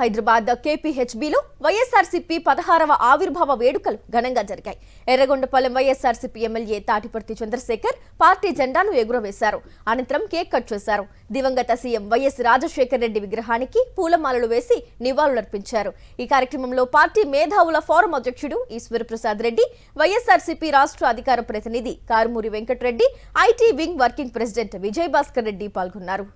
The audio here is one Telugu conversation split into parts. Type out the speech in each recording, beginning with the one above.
హైదరాబాద్ కేపీహెచ్బీలో వైఎస్ఆర్సీపీ 16వ ఆవిర్భావ వేడుకలు ఘనంగా జరిగాయి. ఎర్రగొండపాలెం వైఎస్ఆర్సీపీ ఎమ్మెల్యే తాటిపర్తి చంద్రశేఖర్ పార్టీ జెండాను ఎగురవేశారు. అనంతరం కేక్ కట్ చేశారు. దివంగత సీఎం వైఎస్ రాజశేఖర్ రెడ్డి విగ్రహానికి పూలమాలలు వేసి నివాళులర్పించారు. ఈ కార్యక్రమంలో పార్టీ మేధావుల ఫోరం అధ్యక్షుడు ఈశ్వర్ ప్రసాద్ రెడ్డి, వైఎస్ఆర్సీపీ రాష్ట్ర అధికార ప్రతినిధి Karumuri Venkata Reddy, IT wing working president Vijay Bhaskar Reddy పాల్గొన్నారు.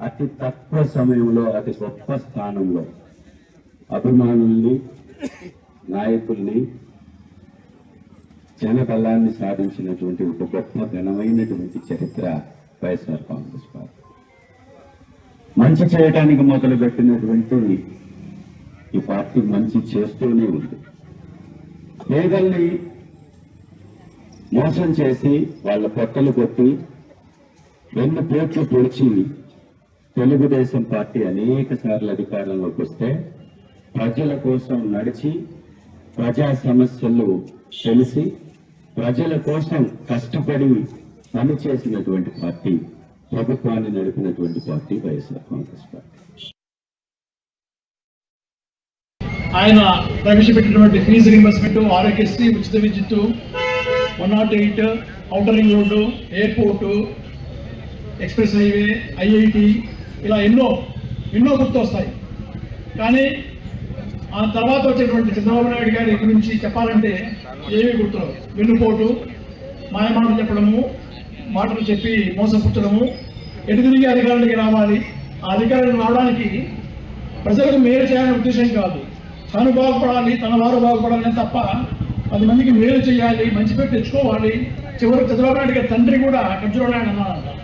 అతి తక్కువ సమయంలో అతి గొప్ప స్థానంలో అభిమానుల్ని, నాయకుల్ని, జనబలాన్ని సాధించినటువంటి ఒక గొప్ప ఘనమైనటువంటి చరిత్ర వైఎస్ఆర్ కాంగ్రెస్ పార్టీ. మంచి చేయడానికి మొదలుపెట్టినటువంటి ఈ పార్టీ మంచి చేస్తూనే ఉంది. పేదల్ని మోసం చేసి వాళ్ళ పొట్టలు కొట్టి రెండు పోట్లు పొడిచి తెలుగుదేశం పార్టీ అనేక సార్లు అధికారంలోకి వస్తే ప్రజల కోసం నడిచి, ప్రజా సమస్యలు తెలిసి, ప్రజల కోసం కష్టపడి పనిచేసినటువంటి పార్టీ, ప్రభుత్వాన్ని నడిపినటువంటి పార్టీ వైఎస్ఆర్ కాంగ్రెస్ పార్టీ. ఆయన ప్రవేశపెట్టినటువంటి ఫీజు రీంబర్స్మెంట్, ఆరోగ్యశ్రీ, ఉచిత విద్యుత్తు, 108 outer ring road, airport, express highway, IIT, ఇలా ఎన్నో గుర్తొస్తాయి. కానీ ఆ తర్వాత వచ్చేటువంటి చంద్రబాబు నాయుడు గారి గురించి చెప్పాలంటే ఏమీ గుర్తురావు. వెన్నుపోటు, మాయమాటలు చెప్పడము, మాటలు చెప్పి మోసపుచ్చడము, ఎటు తిరిగి అధికారులకి రావాలి. ఆ అధికారులకు రావడానికి ప్రజలకు మేలు చేయాలనే ఉద్దేశం కాదు, తను బాగుపడాలి, తన వారు బాగుపడాలని తప్ప 10 మందికి మేలు చేయాలి, మంచి పేరు తెచ్చుకోవాలి. చివరికి చంద్రబాబు నాయుడు గారి తండ్రి కూడా కంచులో అన్నారంట.